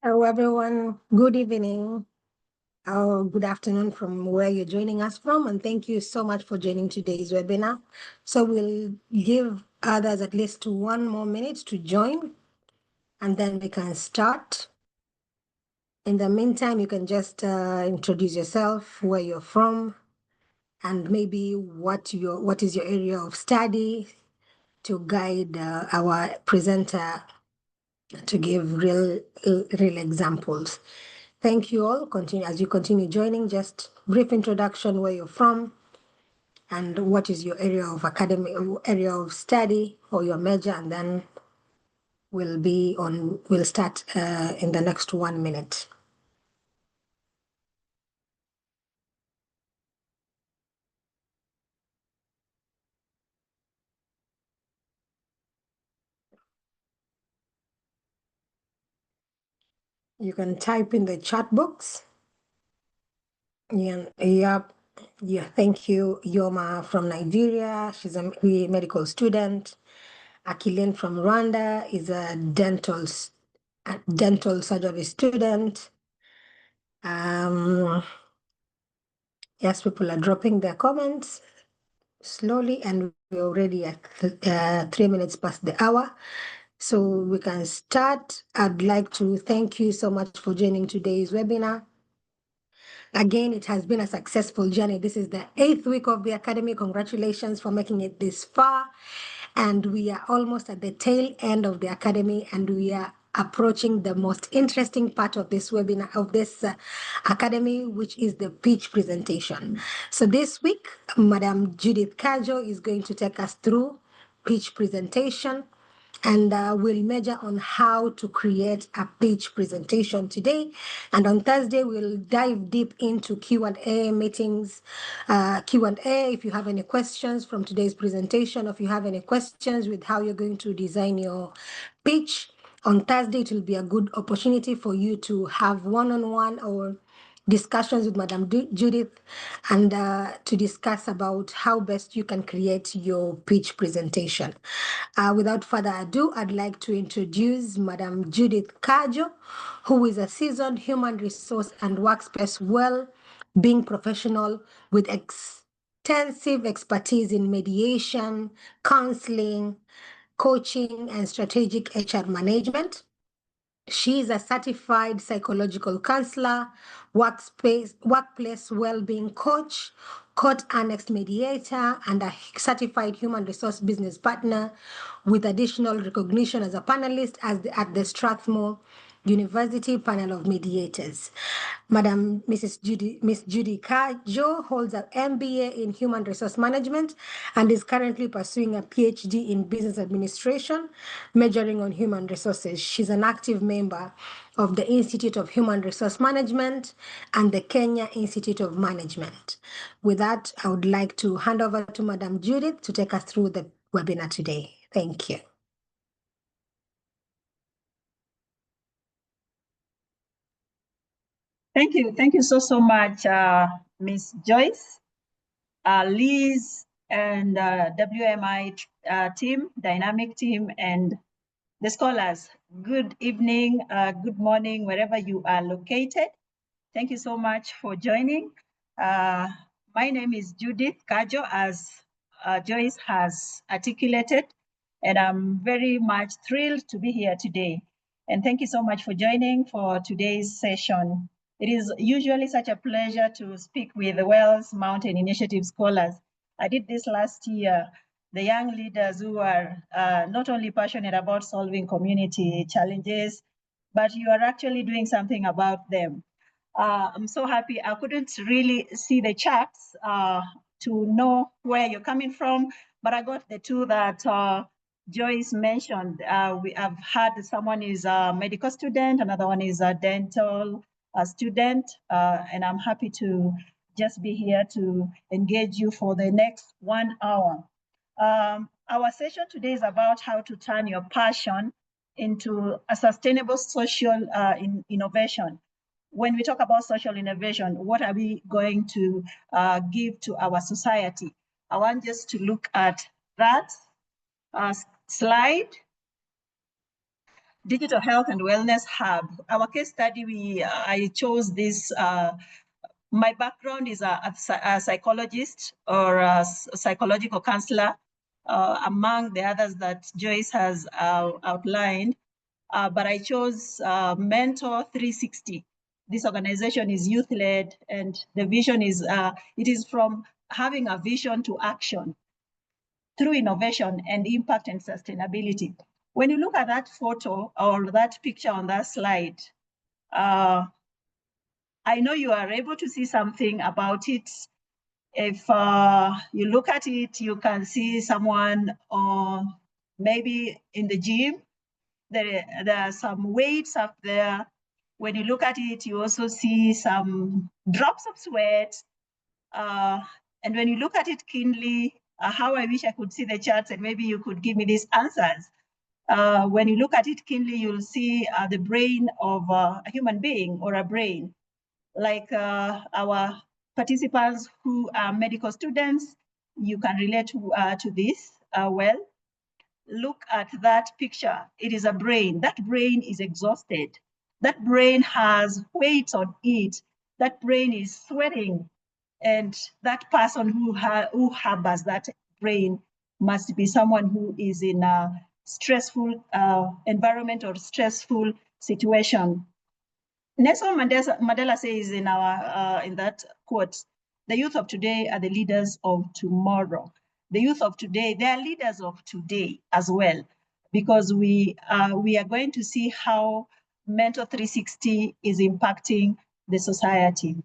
Hello, everyone. Good evening or good afternoon from where you're joining us from. And thank you so much for joining today's webinar. So we'll give others at least 1 more minute to join, and then we can start. In the meantime, you can just introduce yourself, where you're from, and maybe what is your area of study to guide our presenter to give real examples. Thank you all. Continue as you continue joining. Just brief introduction, where you're from, and what is your area of area of study or your major, and then we'll start in the next 1 minute. You can type in the chat box. Yeah. Thank you. Yoma from Nigeria. She's a medical student. Akilin from Rwanda is a dental surgery student. Yes, people are dropping their comments slowly, and we're already at 3 minutes past the hour. So we can start. I'd like to thank you so much for joining today's webinar. Again, it has been a successful journey. This is the 8th week of the Academy. Congratulations for making it this far. And we are almost at the tail end of the Academy, and we are approaching the most interesting part of this webinar, of this Academy, which is the pitch presentation. So this week, Madam Judith Kajo is going to take us through pitch presentation, and we'll measure on how to create a pitch presentation today. And on Thursday, we'll dive deep into Q&A meetings, Q&A. If you have any questions from today's presentation, or if you have any questions with how you're going to design your pitch, on Thursday, it will be a good opportunity for you to have one-on-one or discussions with Madam Judith, and to discuss about how best you can create your pitch presentation. Without further ado, I'd like to introduce Madam Judith Kajo, who is a seasoned human resource and workspace well-being professional with extensive expertise in mediation, counseling, coaching, and strategic HR management. She is a certified psychological counselor, workplace well-being coach, court annexed mediator, and a certified human resource business partner, with additional recognition as a panelist at the Strathmore University Panel of Mediators. Miss Judy Kajo holds an MBA in Human Resource Management and is currently pursuing a PhD in Business Administration, majoring on Human Resources. She's an active member of the Institute of Human Resource Management and the Kenya Institute of Management. With that, I would like to hand over to Madam Judith to take us through the webinar today. Thank you. Thank you so much, Ms. Joyce, Liz, and WMI team, dynamic team, and the scholars. Good evening, good morning, wherever you are located. Thank you so much for joining. My name is Judith Kajo, as Joyce has articulated, and I'm very much thrilled to be here today. And thank you so much for joining for today's session. It is usually such a pleasure to speak with the Wells Mountain Initiative scholars. I did this last year. The young leaders who are not only passionate about solving community challenges, but you are actually doing something about them. I'm so happy. I couldn't really see the charts to know where you're coming from, but I got the two that Joyce mentioned. We have had someone is a medical student, another one is a dental student, and I'm happy to just be here to engage you for the next 1 hour. Our session today is about how to turn your passion into a sustainable social innovation. When we talk about social innovation, what are we going to give to our society? I want just to look at that slide. Digital Health and Wellness Hub. Our case study, I chose this. My background is a psychologist or a psychological counselor, among the others that Joyce has outlined. But I chose Mentor 360. This organization is youth-led, and the vision is, it is from having a vision to action through innovation and impact and sustainability. When you look at that photo or that picture on that slide, I know you are able to see something about it. If you look at it, you can see someone maybe in the gym. There are some weights up there. When you look at it, you also see some drops of sweat. And when you look at it keenly, how I wish I could see the charts and maybe you could give me these answers. When you look at it keenly, you'll see the brain of a human being or a brain. Like our participants who are medical students, you can relate to this well. Look at that picture. It is a brain. That brain is exhausted. That brain has weight on it. That brain is sweating. And that person who harbors that brain must be someone who is in a stressful environment or stressful situation. Nelson Mandela says in that quote, "The youth of today are the leaders of tomorrow." The youth of today, they are leaders of today as well, because we are going to see how Mentor 360 is impacting the society.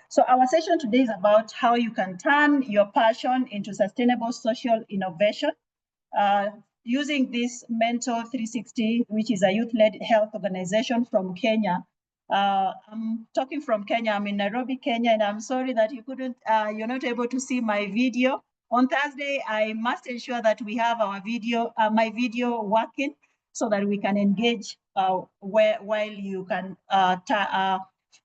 So our session today is about how you can turn your passion into sustainable social innovation. Using this Mentor 360, which is a youth-led health organization from Kenya. I'm talking from Kenya. I'm in Nairobi, Kenya, and I'm sorry that you're not able to see my video. On Thursday, I must ensure that we have our video, my video working, so that we can engage while you can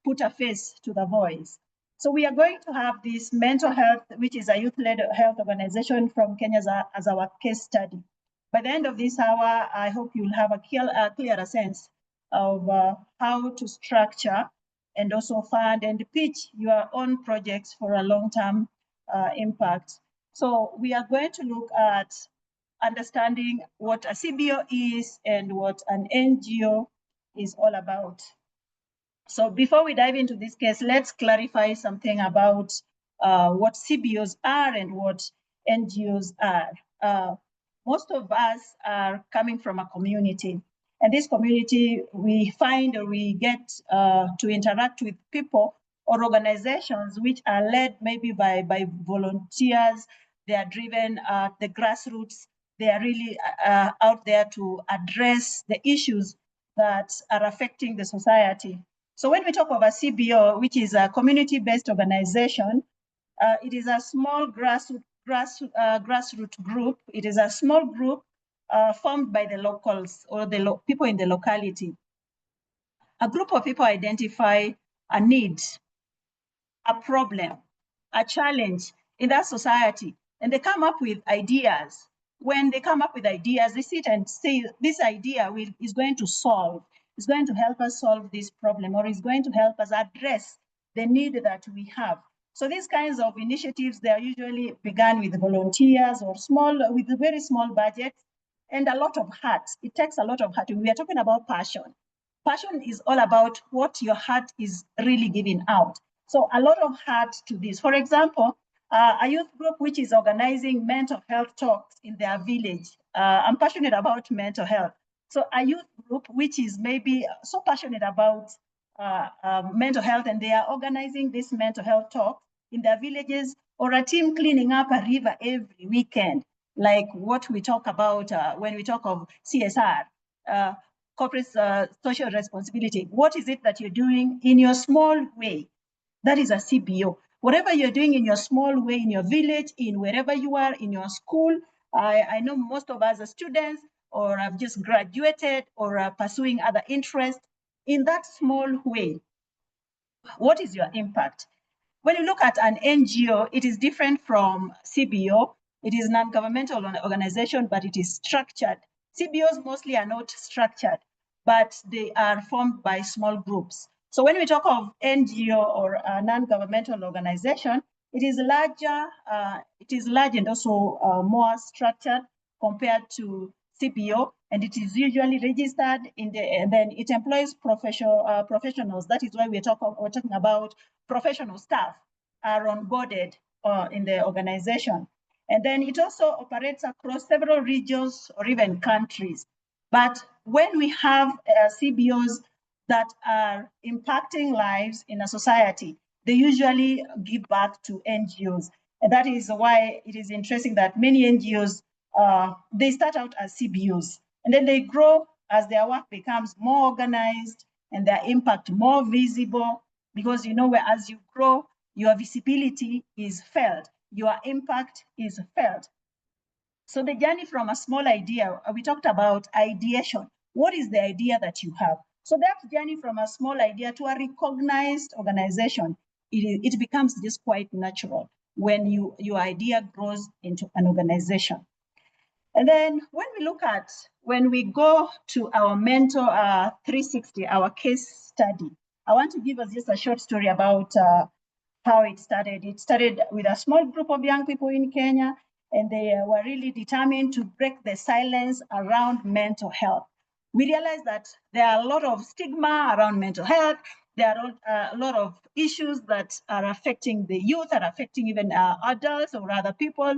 put a face to the voice. So we are going to have this Mental Health, which is a youth-led health organization from Kenya as our case study. By the end of this hour, I hope you'll have a clearer sense of how to structure and also fund and pitch your own projects for a long-term impact. So we are going to look at understanding what a CBO is and what an NGO is all about. So before we dive into this case, let's clarify something about what CBOs are and what NGOs are. Most of us are coming from a community, and this community we find or we get to interact with people or organizations which are led maybe by volunteers. They are driven at the grassroots. They are really out there to address the issues that are affecting the society. So when we talk of a CBO, which is a community-based organization, it is a small grassroots group. It is a small group formed by the locals or the people in the locality. A group of people identify a need, a problem, a challenge in that society, and they come up with ideas. When they come up with ideas, they sit and say, this idea is going to solve, is going to help us solve this problem, or is going to help us address the need that we have. So these kinds of initiatives, they are usually begun with volunteers or with very small budgets and a lot of heart. It takes a lot of heart. We are talking about passion. Passion is all about what your heart is really giving out. So a lot of heart to this. For example, a youth group which is organizing mental health talks in their village. I'm passionate about mental health. So a youth group which is maybe so passionate about mental health, and they are organizing this mental health talk in their villages, or a team cleaning up a river every weekend, like what we talk about when we talk of CSR, corporate social responsibility. What is it that you're doing in your small way? That is a CBO. Whatever you're doing in your small way, in your village, in wherever you are, in your school. I know most of us are students or have just graduated or are pursuing other interests. In that small way, what is your impact? When you look at an NGO, it is different from CBO. It is non-governmental organization, but it is structured CBOs mostly are not structured, but they are formed by small groups. So when we talk of NGO or a non-governmental organization, it is larger, large and also more structured compared to CBO, and it is usually registered and then it employs professionals. That is why we're talking about professional staff are onboarded in the organization. And then it also operates across several regions or even countries. But when we have CBOs that are impacting lives in a society, they usually give back to NGOs. And that is why it is interesting that many NGOs, they start out as CBOs, and then they grow as their work becomes more organized and their impact more visible, because as you grow, your visibility is felt, your impact is felt. So the journey from a small idea, we talked about ideation. What is the idea that you have? So that journey from a small idea to a recognized organization, it becomes just quite natural when your idea grows into an organization. And then when we go to our Mentor 360, our case study, I want to give us just a short story about how it started. It started with a small group of young people in Kenya, and they were really determined to break the silence around mental health. We realized that there are a lot of stigma around mental health. There are a lot of issues that are affecting the youth, are affecting even adults or other people,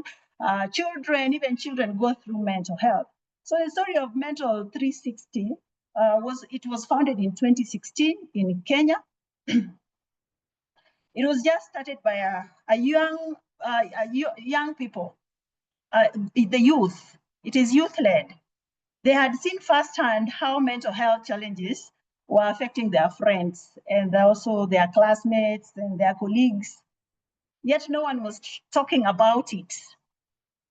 children, even children go through mental health. So the story of Mental 360 was founded in 2016 in Kenya. It was just started by a young people, the youth. It is youth-led. They had seen firsthand how mental health challenges were affecting their friends and also their classmates and their colleagues. Yet no one was talking about it.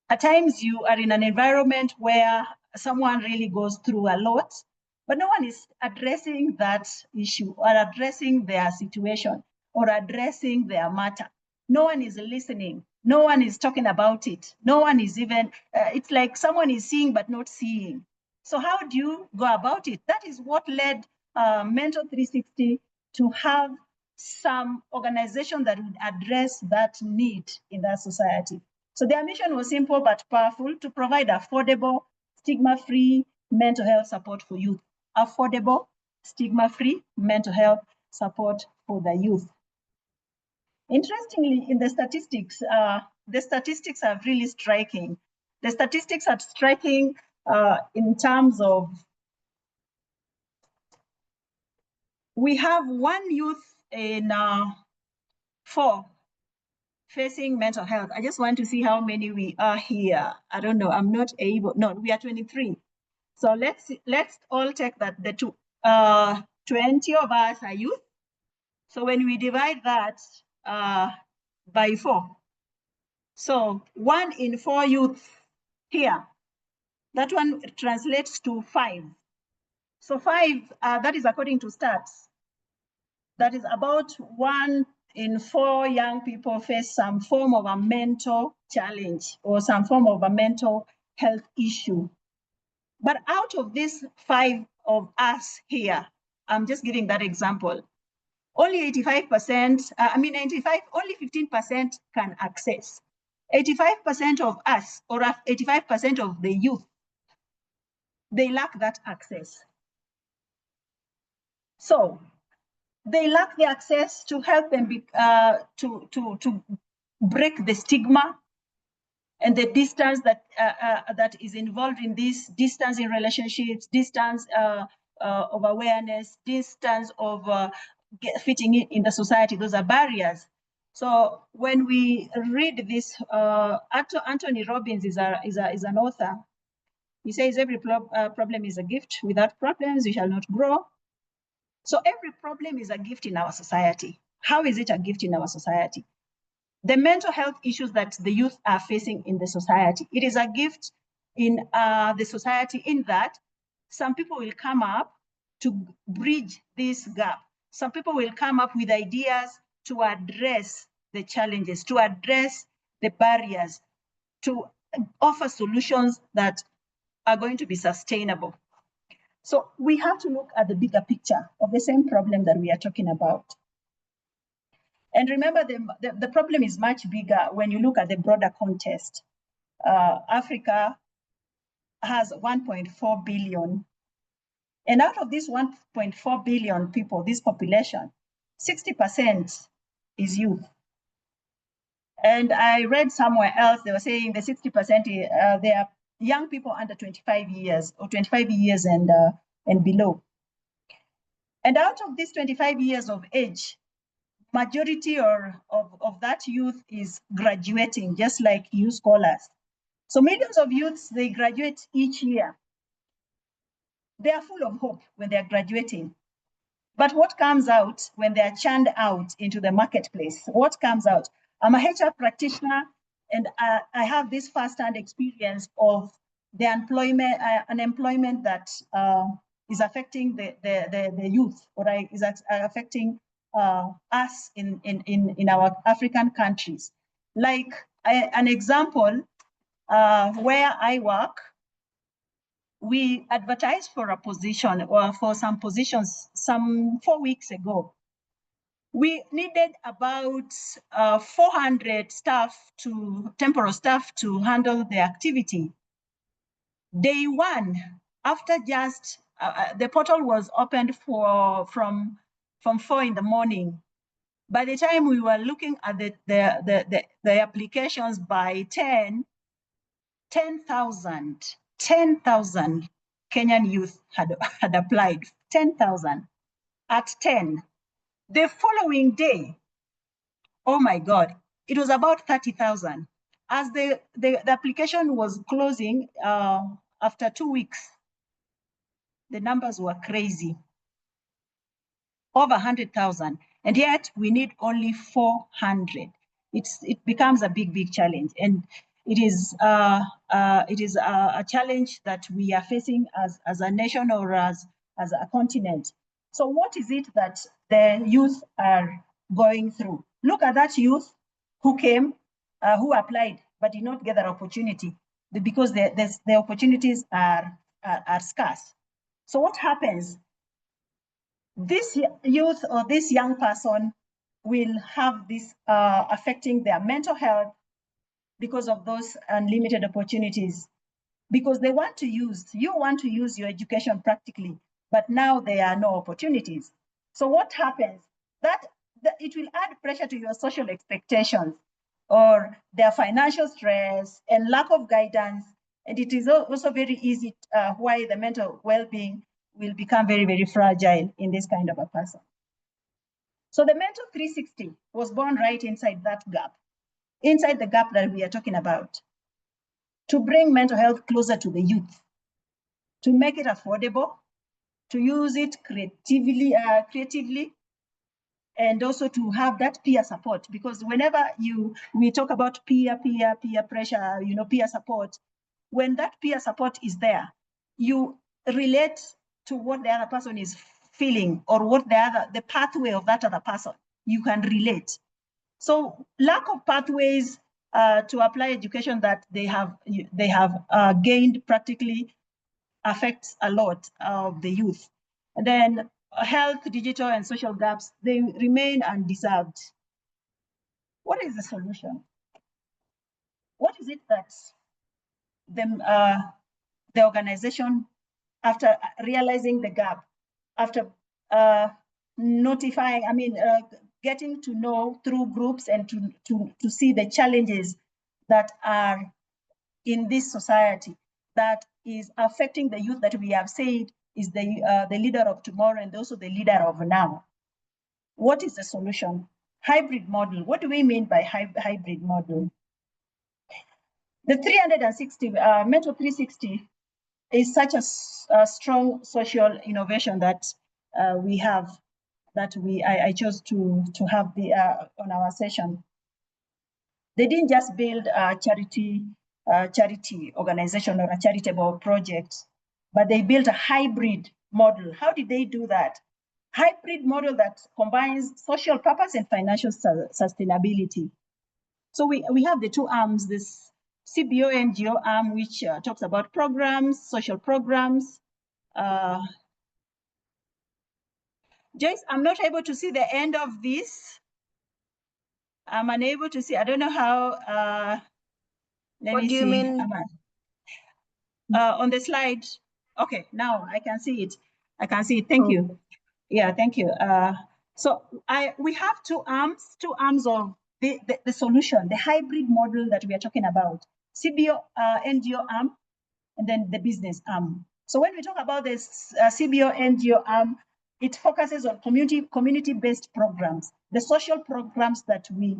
At times you are in an environment where someone really goes through a lot, but no one is addressing that issue or addressing their situation or addressing their matter. No one is listening. No one is talking about it. No one is even, it's like someone is seeing but not seeing. So how do you go about it? That is what led Mentor 360 to have some organization that would address that need in that society. So their mission was simple but powerful: to provide affordable, stigma-free mental health support for youth. Affordable, stigma-free mental health support for the youth. Interestingly, in the statistics are really striking. The statistics are striking in terms of, we have one youth in 4 facing mental health. I just want to see how many we are here. I don't know, I'm not able, no, we are 23. So let's all take that the 20 of us are youth. So when we divide that by 4, so 1 in 4 youth here, that one translates to 5. So 5, that is according to stats. That is about 1 in 4 young people face some form of a mental challenge or some form of a mental health issue. But out of these 5 of us here, I'm just giving that example, only 85%, only 15% can access. 85% of us, or 85% of the youth, they lack that access. So they lack the access to help them to break the stigma and the distance that is involved in this, distance in relationships, distance of awareness, distance of fitting in the society. Those are barriers. So when we read this, Anthony Robbins is an author. He says every problem is a gift. Without problems, we shall not grow. So every problem is a gift in our society. How is it a gift in our society? The mental health issues that the youth are facing in the society, it is a gift in the society in that some people will come up to bridge this gap. Some people will come up with ideas to address the challenges, to address the barriers, to offer solutions that are going to be sustainable. So we have to look at the bigger picture of the same problem that we are talking about. And remember, the problem is much bigger when you look at the broader context. Africa has 1.4 billion. And out of this 1.4 billion people, this population, 60% is youth. And I read somewhere else, they were saying the 60%, they are young people under 25 years or 25 years and below. And out of these 25 years of age, majority of that youth is graduating, just like you scholars. So millions of youths, they graduate each year. They are full of hope when they are graduating. But what comes out when they are churned out into the marketplace? What comes out? I'm a HR practitioner, and I have this first-hand experience of the unemployment that is affecting the youth, or is affecting us in our African countries. Like an example, where I work, we advertised for a position or for some positions some 4 weeks ago. We needed about 400 temporary staff to handle the activity. Day one, after just, the portal was opened from 4 in the morning. By the time we were looking at the applications by 10,000 Kenyan youth had applied, 10,000 at 10. The following day, oh my God, it was about 30,000. As the application was closing after 2 weeks, the numbers were crazy, over 100,000. And yet we need only 400. It becomes a big challenge. And it is a challenge that we are facing as a nation or as a continent. So what is it that the youth are going through? Look at that youth who came, who applied, but did not get that opportunity because the opportunities are scarce. So what happens? This youth or this young person will have this affecting their mental health because of those unlimited opportunities, because you want to use your education practically, but now there are no opportunities. So what happens? That it will add pressure to your social expectations or their financial stress and lack of guidance. And it is also very easy why the mental well-being will become very fragile in this kind of a person. So the Mental 360 was born right inside that gap, inside the gap that we are talking about, to bring mental health closer to the youth, to make it affordable, to use it creatively, and also to have that peer support. Because whenever we talk about peer pressure, peer support, when that peer support is there, you relate to what the other person is feeling or what the pathway of that other person, you can relate. So lack of pathways to apply education that they have gained practically affects a lot of the youth. And then health, digital, and social gaps, they remain undeserved. What is the solution? What is it that the organization, after realizing the gap, after getting to know through groups and to see the challenges that are in this society that is affecting the youth that we have said is the leader of tomorrow and also the leader of now? What is the solution? Hybrid model. What do we mean by hybrid model? The 360, Mental 360 is such a strong social innovation that we have, that I chose to have on our session. They didn't just build a charity organization or a charitable project, but they built a hybrid model. How did they do that? Hybrid model that combines social purpose and financial sustainability. So we have the two arms, this CBO NGO arm, which talks about programs, social programs. Joyce, I'm not able to see the end of this. I'm unable to see. I don't know how. What do you mean? On the slide. Okay, now I can see it. I can see it. Thank you. Yeah, thank you. So we have two arms of the solution, the hybrid model that we are talking about. CBO NGO arm, and then the business arm. So when we talk about this CBO NGO arm, it focuses on community-based programs, the social programs that we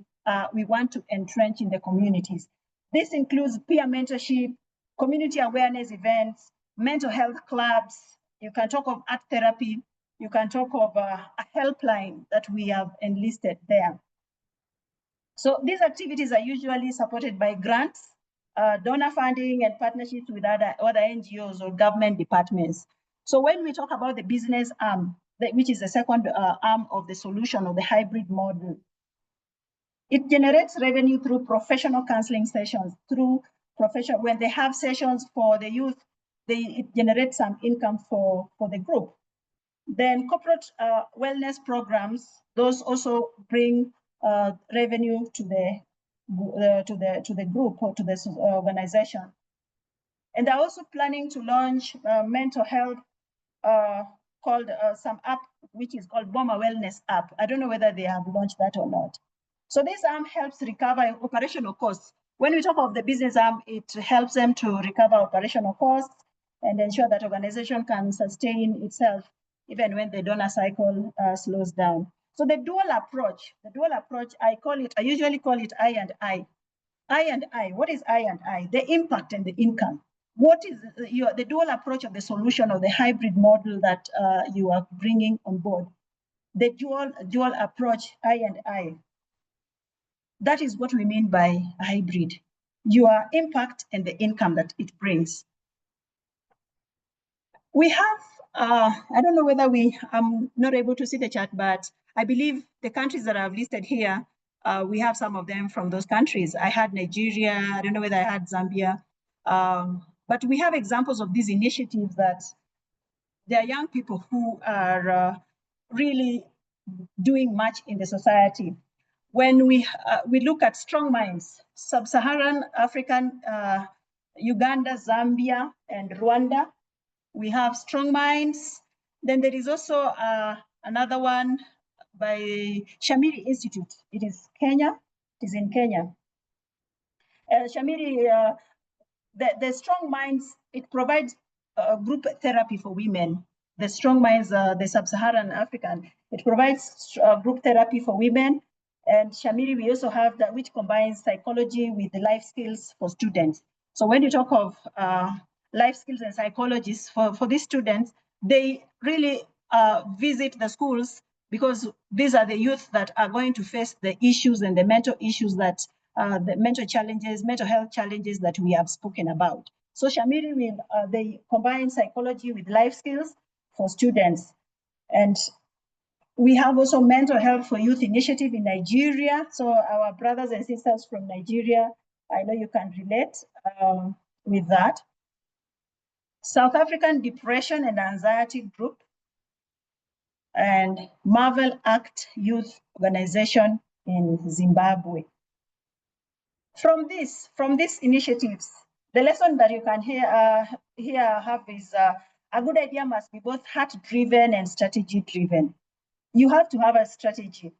want to entrench in the communities. This includes peer mentorship, community awareness events, mental health clubs. You can talk of art therapy. You can talk of a helpline that we have enlisted there. So these activities are usually supported by grants, donor funding, and partnerships with other NGOs or government departments. So when we talk about the business arm, which is the second arm of the solution of the hybrid model, it generates revenue through professional counseling sessions, when they have sessions for the youth, it generates some income for the group. Then corporate wellness programs, those also bring revenue to the group or to the organization. And they're also planning to launch mental health called some app, which is called Boma Wellness app. I don't know whether they have launched that or not. So this arm helps recover operational costs. When we talk of the business arm, it helps them to recover operational costs and ensure that organization can sustain itself even when the donor cycle slows down. So the dual approach, I usually call it I and I. I and I, what is I and I? The impact and the income. What is the dual approach of the solution of the hybrid model that you are bringing on board? The dual approach, I and I. That is what we mean by hybrid. Your impact and the income that it brings. We have, I don't know whether I'm not able to see the chart, but I believe the countries that I've listed here, we have some of them from those countries. I had Nigeria, I don't know whether I had Zambia, but we have examples of these initiatives that there are young people who are really doing much in the society. When we look at strong minds, sub-Saharan African, Uganda, Zambia, and Rwanda, we have strong minds. Then there is also another one by Shamiri Institute. It is Kenya. It is in Kenya. Shamiri, the strong minds, it provides group therapy for women. The strong minds, the sub-Saharan African, it provides group therapy for women. And Shamiri, we also have that which combines psychology with the life skills for students. So when you talk of life skills and psychologists for these students, they really visit the schools because these are the youth that are going to face the issues and the mental issues that the mental health challenges that we have spoken about. So Shamiri will they combine psychology with life skills for students. And we have also mental health for youth initiative in Nigeria. So our brothers and sisters from Nigeria, I know you can relate with that. South African Depression and Anxiety Group, and Marvel Act Youth Organization in Zimbabwe. From these initiatives, the lesson that you can have is a good idea must be both heart-driven and strategy-driven. You have to have a strategy.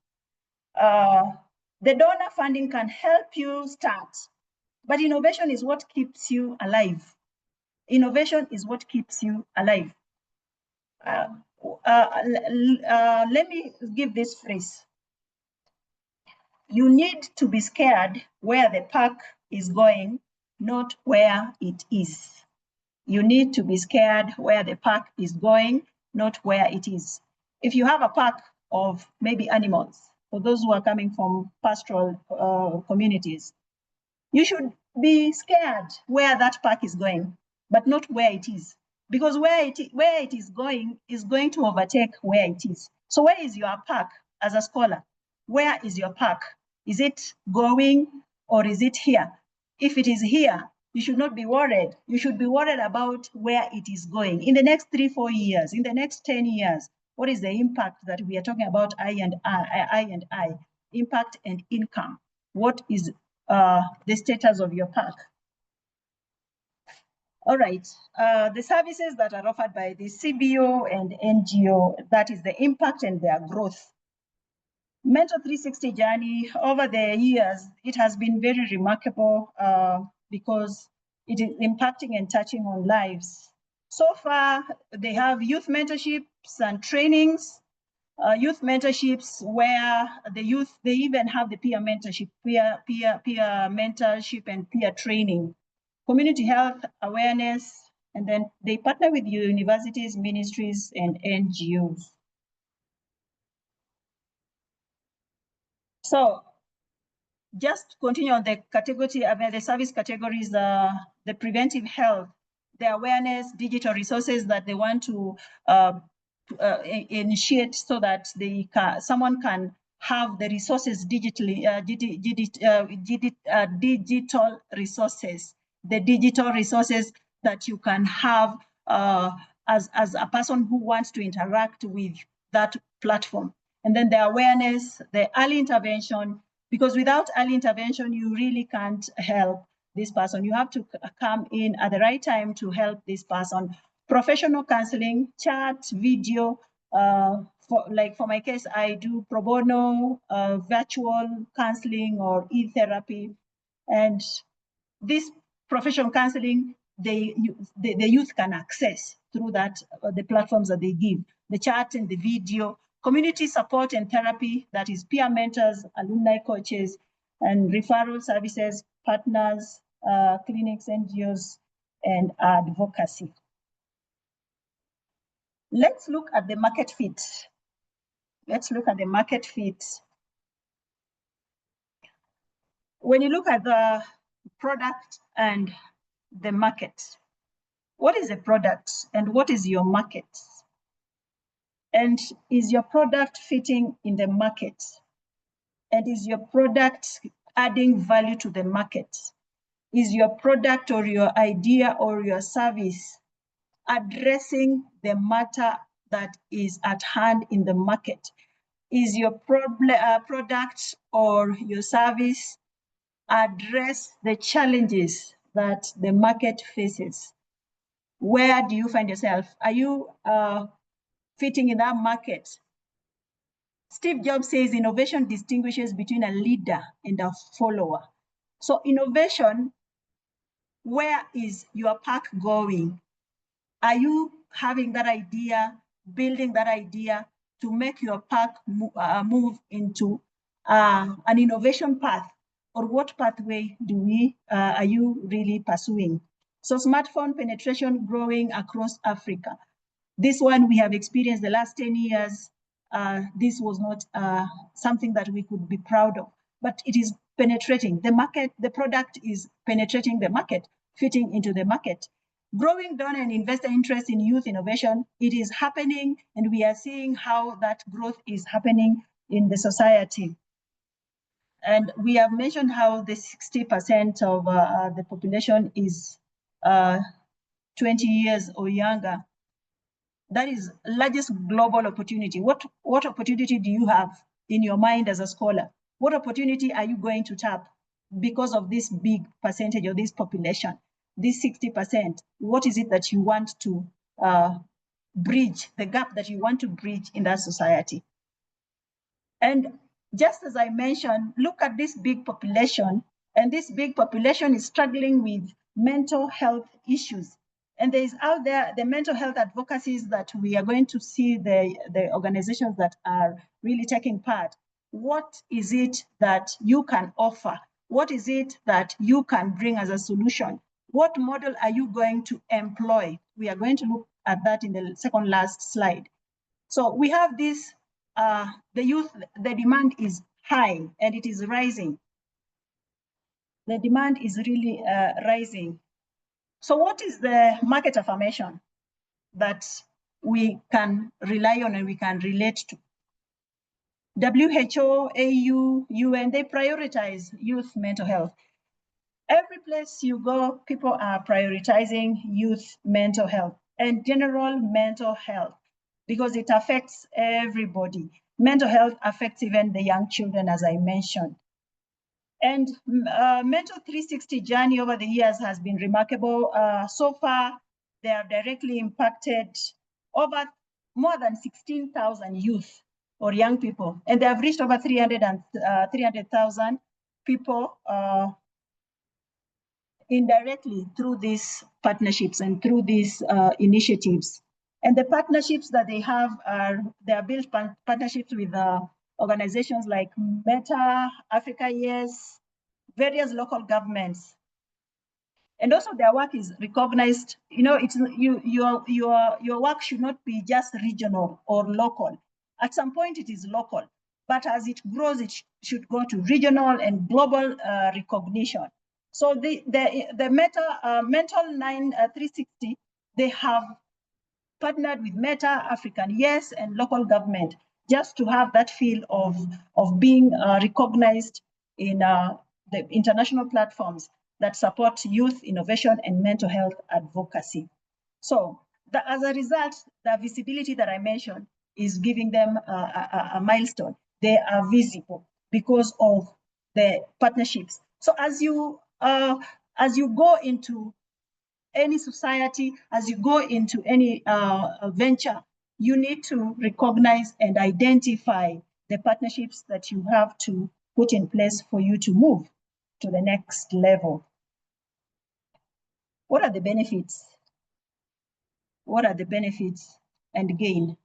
The donor funding can help you start, but innovation is what keeps you alive. Innovation is what keeps you alive. Let me give this phrase. You need to be scared where the puck is going, not where it is. You need to be scared where the puck is going, not where it is. If you have a pack of maybe animals, for those who are coming from pastoral communities, you should be scared where that pack is going, but not where it is. Because where it is going to overtake where it is. So where is your pack as a scholar? Where is your pack? Is it going or is it here? if it is here, you should not be worried. You should be worried about where it is going in the next 3-4 years, in the next 10 years. What is the impact that we are talking about? I, impact and income. What is the status of your park? All right, the services that are offered by the CBO and NGO, that is the impact and their growth. Mentor 360 journey over the years, it has been very remarkable because it is impacting and touching on lives. So far, they have youth mentorships and trainings, youth mentorships where the youth, they even have the peer mentorship, peer mentorship and peer training, community health awareness, and then they partner with universities, ministries, and NGOs. So just continue on the category, the service categories, the preventive health, the awareness, digital resources that they want to initiate so that they someone can have the resources digitally, digital resources, the digital resources that you can have as a person who wants to interact with that platform. And then the awareness, the early intervention, because without early intervention, you really can't help this person. You have to come in at the right time to help this person. Professional counseling, chat, video. For my case, I do pro bono, virtual counseling or e-therapy. And this professional counseling, the youth can access through that, the platforms that they give, the chat and the video, community support and therapy, that is peer mentors, alumni coaches, and referral services, partners, clinics, NGOs, and advocacy. Let's look at the market fit. Let's look at the market fit. When you look at the product and the market, what is a product and what is your market? And is your product fitting in the market? And is your product adding value to the market? Is your product or your idea or your service addressing the matter that is at hand in the market? Is your product or your service address the challenges that the market faces? Where do you find yourself? Are you fitting in that market? Steve Jobs says innovation distinguishes between a leader and a follower. So innovation, where is your park going? Are you having that idea, building that idea to make your park move into an innovation path? Or what pathway are you really pursuing? So smartphone penetration growing across Africa. This one we have experienced the last 10 years. This was not something that we could be proud of, but it is penetrating the market. The product is penetrating the market, fitting into the market. Growing donor and investor interest in youth innovation, it is happening, and we are seeing how that growth is happening in the society. And we have mentioned how the 60% of the population is 20 years or younger. That is largest global opportunity. What opportunity do you have in your mind as a scholar? What opportunity are you going to tap because of this big percentage of this population, this 60%? What is it that you want to bridge, the gap that you want to bridge in that society? And just as I mentioned, look at this big population, and this big population is struggling with mental health issues. And there is out there the mental health advocacies that we are going to see, the organizations that are really taking part. What is it that you can offer? What is it that you can bring as a solution? What model are you going to employ? We are going to look at that in the second last slide. So we have this, the youth, the demand is high and it is rising. The demand is really rising. So what is the market affirmation that we can rely on and we can relate to? WHO, AU, UN, they prioritize youth mental health. Every place you go, people are prioritizing youth mental health and general mental health because it affects everybody. Mental health affects even the young children, as I mentioned. And Mental 360 journey over the years has been remarkable. So far, they have directly impacted over more than 16,000 youth or young people, and they have reached over 300,000 people indirectly through these partnerships and through these initiatives. And the partnerships that they have they are built partnerships with organizations like Meta, Africa Yes, various local governments. And also their work is recognized. You know, your work should not be just regional or local. At some point it is local, but as it grows, it should go to regional and global recognition. So the Mental 360, they have partnered with Meta, African Yes, and local government just to have that feel of being recognized in the international platforms that support youth innovation and mental health advocacy. So as a result, the visibility that I mentioned is giving them a milestone. They are visible because of the partnerships. So as you go into any society, as you go into any venture, you need to recognize and identify the partnerships that you have to put in place for you to move to the next level. What are the benefits? What are the benefits and gain?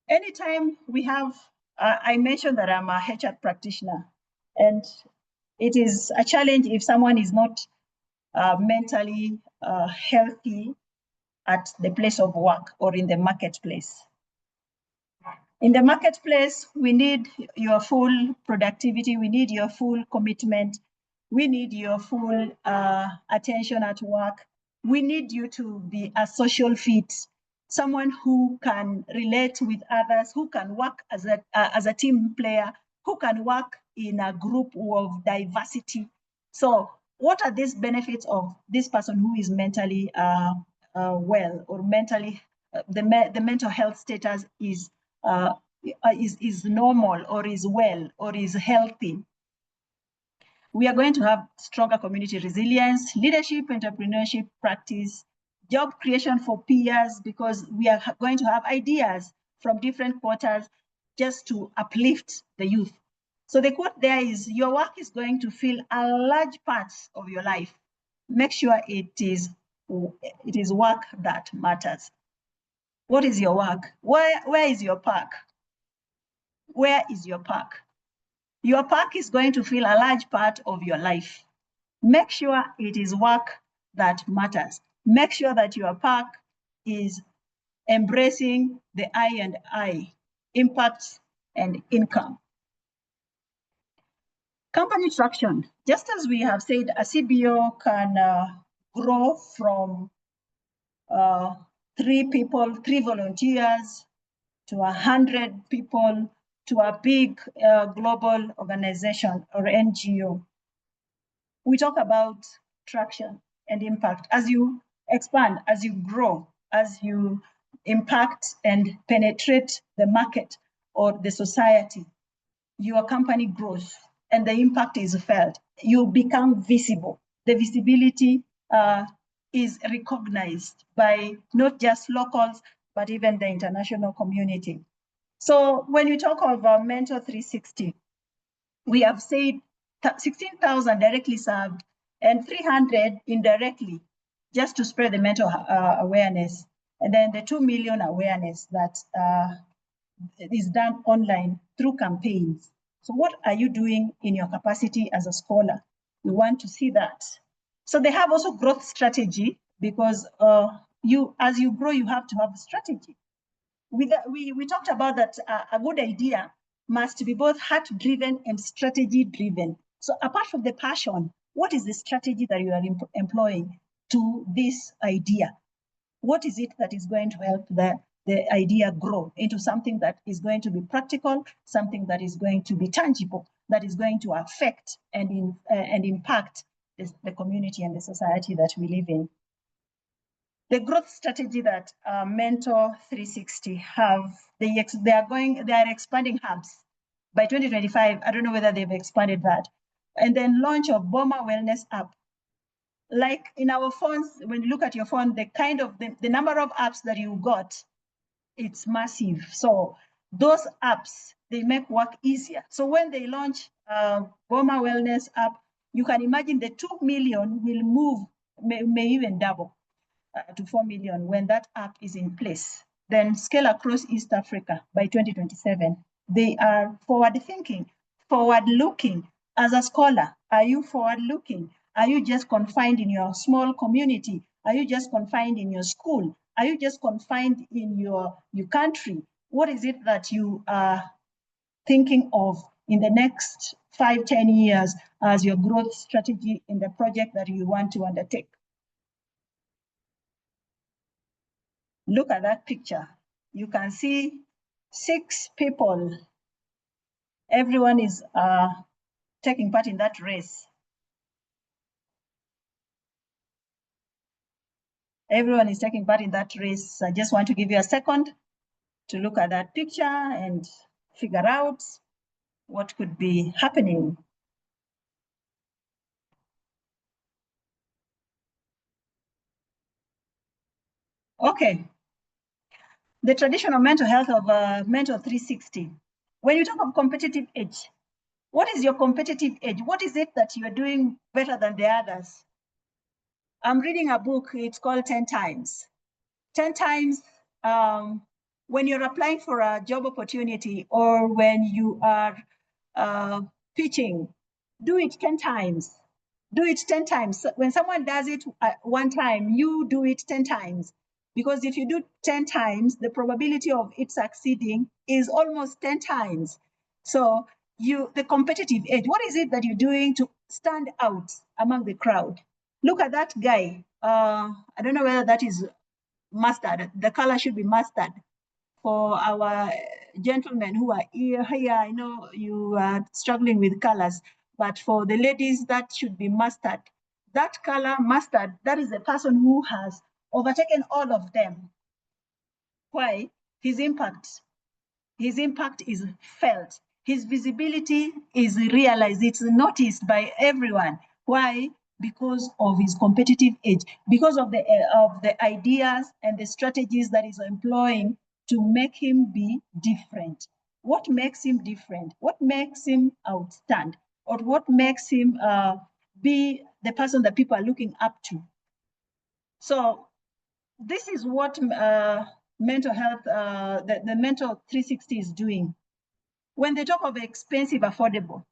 Anytime we have, I mentioned that I'm a HR practitioner, and it is a challenge if someone is not mentally healthy at the place of work or in the marketplace. In the marketplace, we need your full productivity, we need your full commitment, we need your full attention at work, we need you to be a social fit, someone who can relate with others, who can work as a team player, who can work in a group of diversity. So what are these benefits of this person who is mentally well, or mentally, the mental health status is normal or is well or is healthy? We are going to have stronger community resilience, leadership, entrepreneurship practice, job creation for peers, because we are going to have ideas from different quarters just to uplift the youth. So the quote there is, your work is going to fill a large part of your life. Make sure it is work that matters. What is your work? Where is your park? Where is your park? Your park is going to fill a large part of your life. Make sure it is work that matters. Make sure that your park is embracing the I&I, impact and income. Company traction. Just as we have said, a CBO can grow from 3 people, 3 volunteers, to 100 people, to a big global organization or NGO. We talk about traction and impact. As you expand, as you grow, as you impact and penetrate the market or the society, your company grows and the impact is felt. You become visible. The visibility is recognized by not just locals, but even the international community. So when you talk of Mentor 360, we have said 16,000 directly served and 300 indirectly, just to spread the mental awareness. And then the 2 million awareness that is done online through campaigns. So what are you doing in your capacity as a scholar? We want to see that. So they have also growth strategy, because as you grow, you have to have a strategy. We talked about that a good idea must be both heart-driven and strategy-driven. So apart from the passion, what is the strategy that you are employing to this idea? What is it that is going to help the idea grow into something that is going to be practical, something that is going to be tangible, that is going to affect and impact the community and the society that we live in. The growth strategy that Mentor 360 have, they are expanding hubs. By 2025, I don't know whether they've expanded that. And then launch of Boma Wellness app. Like in our phones, when you look at your phone, the number of apps that you got, it's massive. So those apps, they make work easier. So when they launch Boma Wellness app, you can imagine the 2 million will move, may even double to 4 million when that app is in place. Then scale across East Africa by 2027. They are forward-thinking, forward-looking. As a scholar, are you forward-looking? Are you just confined in your small community? Are you just confined in your school? Are you just confined in your country? What is it that you are thinking of in the next 5-10 years as your growth strategy in the project that you want to undertake? Look at that picture. You can see 6 people. Everyone is taking part in that race. Everyone is taking part in that race. I just want to give you a second to look at that picture and figure out what could be happening. Okay. The traditional mental health of Mentor 360. When you talk of competitive edge, what is your competitive edge? What is it that you're doing better than the others? I'm reading a book, it's called 10 Times. 10 times when you're applying for a job opportunity or when you are pitching, do it 10 times. Do it 10 times. When someone does it one time, you do it 10 times. Because if you do 10 times, the probability of it succeeding is almost 10 times. So the competitive edge, what is it that you're doing to stand out among the crowd? Look at that guy. I don't know whether that is mustard. The color should be mustard. For our gentlemen who are here, I know you are struggling with colors, but for the ladies, that should be mustard. That color, mustard, that is the person who has overtaken all of them. Why? His impact is felt. His visibility is realized. It's noticed by everyone. Why? Because of his competitive edge, because of the ideas and the strategies that he's employing to make him be different. What makes him different? What makes him outstand? Or what makes him be the person that people are looking up to? So this is what mental health, the Mentor 360 is doing. When they talk of expensive, affordable,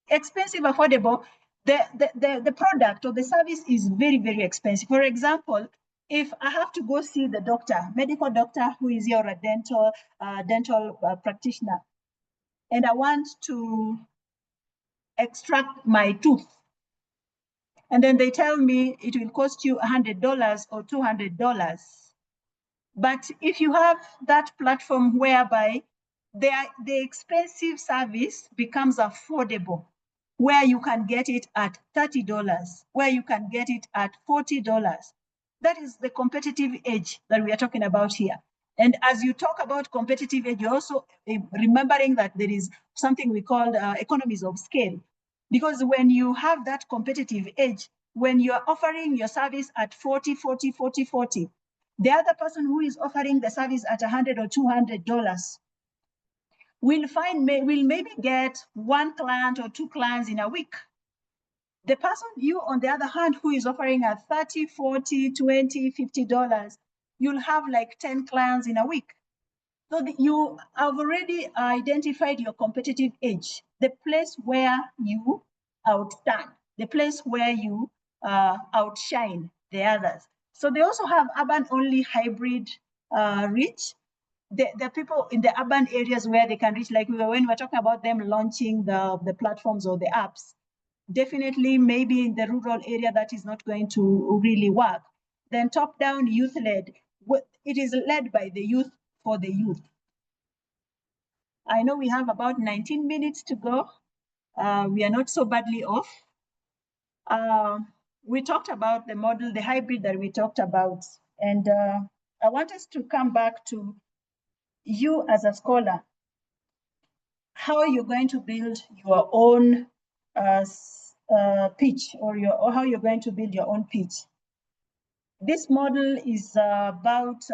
the product or the service is very, very expensive. For example, if I have to go see the doctor, medical doctor who is here, or a dental practitioner, and I want to extract my tooth, and then they tell me it will cost you $100 or $200. But if you have that platform whereby the expensive service becomes affordable, where you can get it at $30, where you can get it at $40, that is the competitive edge that we are talking about here. And as you talk about competitive edge, you're also remembering that there is something we call economies of scale. Because when you have that competitive edge, when you're offering your service at 40, 40, 40, 40, the other person who is offering the service at $100 or $200 will maybe get 1 client or 2 clients in a week. The person, you on the other hand, who is offering at $30, $40, $20, $50, you'll have like 10 clients in a week. So you have already identified your competitive edge, the place where you outstand, the place where you outshine the others. So they also have urban-only hybrid reach. The people in the urban areas where they can reach, like when we're talking about them launching the platforms or the apps, definitely maybe in the rural area that is not going to really work. Then top-down youth-led, it is led by the youth for the youth. I know we have about 19 minutes to go. we are not so badly off. We talked about the model, the hybrid that we talked about, and I want us to come back to you as a scholar, how you're going to build your own pitch, or how you're going to build your own pitch. This model is about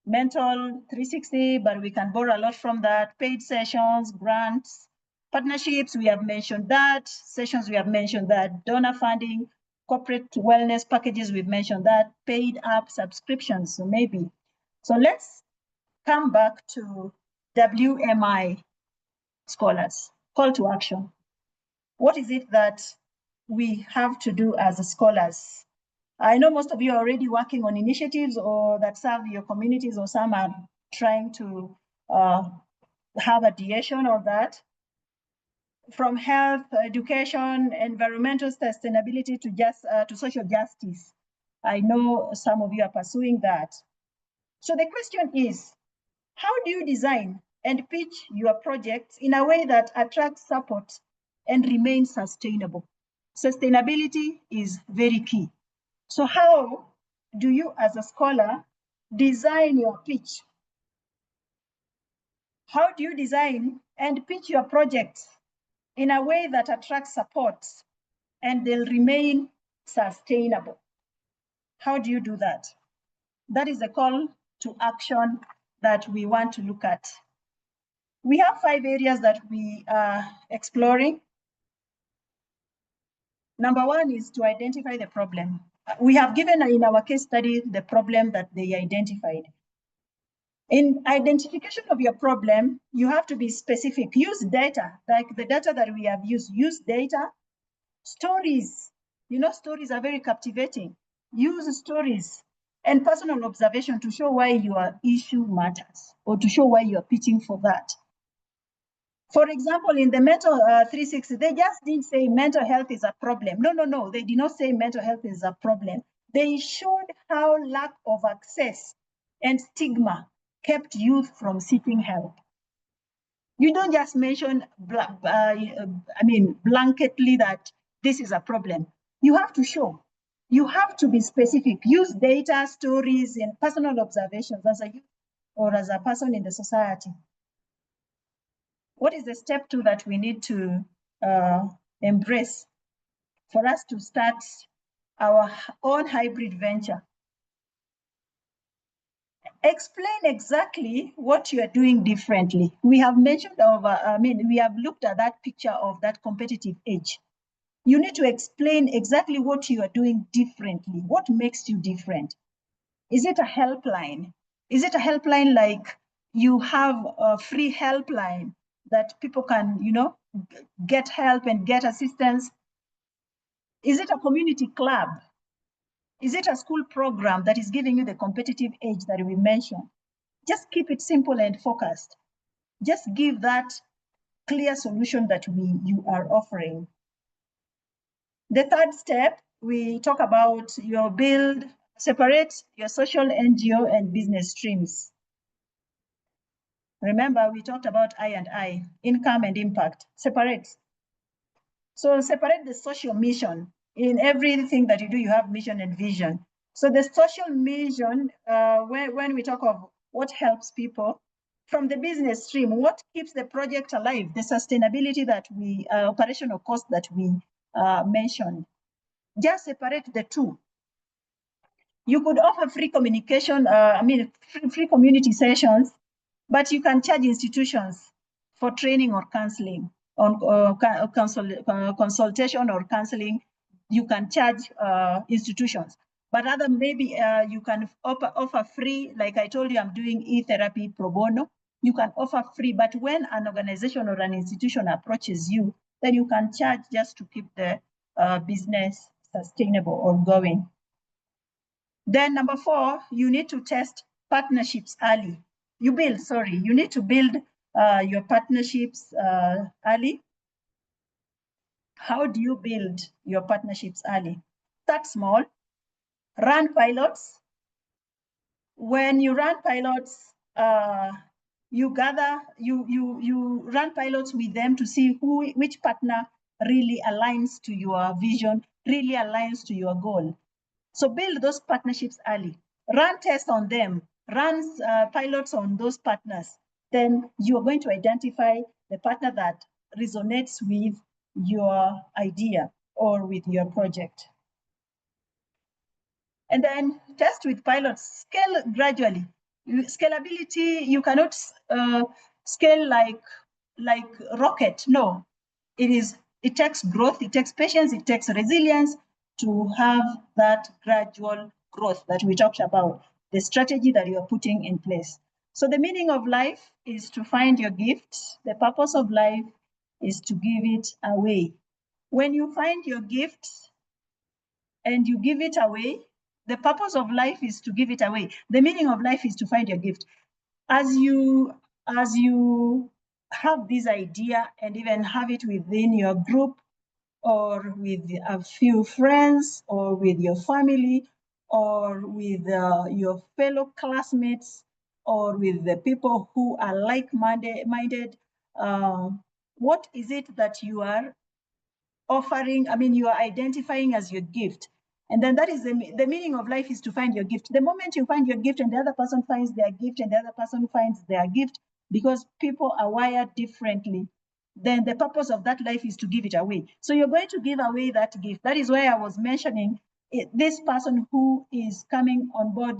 mental 360, but we can borrow a lot from that. Paid sessions, grants, partnerships, we have mentioned that. Sessions, we have mentioned that. Donor funding, corporate wellness packages, we've mentioned that. Paid app subscriptions, so maybe. So let's come back to WMI scholars. Call to action. What is it that we have to do as scholars? I know most of you are already working on initiatives or that serve your communities, or some are trying to have a deviation of that. From health, education, environmental sustainability to social justice. I know some of you are pursuing that. So the question is, how do you design and pitch your projects in a way that attracts support and remains sustainable? Sustainability is very key. So how do you, as a scholar, design your pitch? How do you design and pitch your projects in a way that attracts support and they'll remain sustainable? How do you do that? That is a call to action that we want to look at. We have 5 areas that we are exploring. Number 1 is to identify the problem. We have given in our case study the problem that they identified. In identification of your problem, you have to be specific. Use data, like the data that we have used. Use data, stories. You know, stories are very captivating. Use stories and personal observation to show why your issue matters, or to show why you're pitching for that. For example, in the mental 360, they just didn't say mental health is a problem. No, they did not say mental health is a problem. They showed how lack of access and stigma kept youth from seeking help. You don't just mention, blanketly that this is a problem. You have to show. You have to be specific. Use data, stories, and personal observations as a youth or as a person in the society. What is the step 2 that we need to embrace for us to start our own hybrid venture? Explain exactly what you are doing differently. We have mentioned we have looked at that picture of that competitive edge. You need to explain exactly what you are doing differently. What makes you different? Is it a helpline? Is it a helpline like you have a free helpline that people can, get help and get assistance? Is it a community club? Is it a school program that is giving you the competitive edge that we mentioned? Just keep it simple and focused. Just give that clear solution that you are offering. The 3rd step, we talk about your build, separate your social, NGO, and business streams. Remember, we talked about I&I, income and impact. Separate. So separate the social mission. In everything that you do, you have mission and vision. So the social mission, when we talk of what helps people, from the business stream, what keeps the project alive, the sustainability that operational cost that we mentioned. Just separate the 2. You could offer free communication, free community sessions, but you can charge institutions for training or counseling, on consultation or counseling. You can charge institutions, but maybe you can offer free. Like I told you, I'm doing e-therapy pro bono. You can offer free, but when an organization or an institution approaches you, then you can charge just to keep the business sustainable or going. Then number 4, you need to test partnerships early. You need to build your partnerships early. How do you build your partnerships early? Start small, run pilots. When you run pilots, you gather, you run pilots with them to see which partner really aligns to your vision, really aligns to your goal. So build those partnerships early. Run tests on them. Run pilots on those partners. Then you're going to identify the partner that resonates with your idea or with your project. And then test with pilots. Scale gradually. Scalability, you cannot scale like rocket. No, it takes growth, it takes patience, it takes resilience to have that gradual growth that we talked about, the strategy that you're putting in place. So the meaning of life is to find your gift. The purpose of life is to give it away. When you find your gift and you give it away, the purpose of life is to give it away. The meaning of life is to find your gift. As you have this idea and even have it within your group or with a few friends or with your family or with your fellow classmates or with the people who are like-minded, what is it that you are offering? I mean, you are identifying as your gift. And then that is the meaning of life, is to find your gift. The moment you find your gift and the other person finds their gift and the other person finds their gift, because people are wired differently, then the purpose of that life is to give it away. So you're going to give away that gift. That is why I was mentioning this person who is coming on board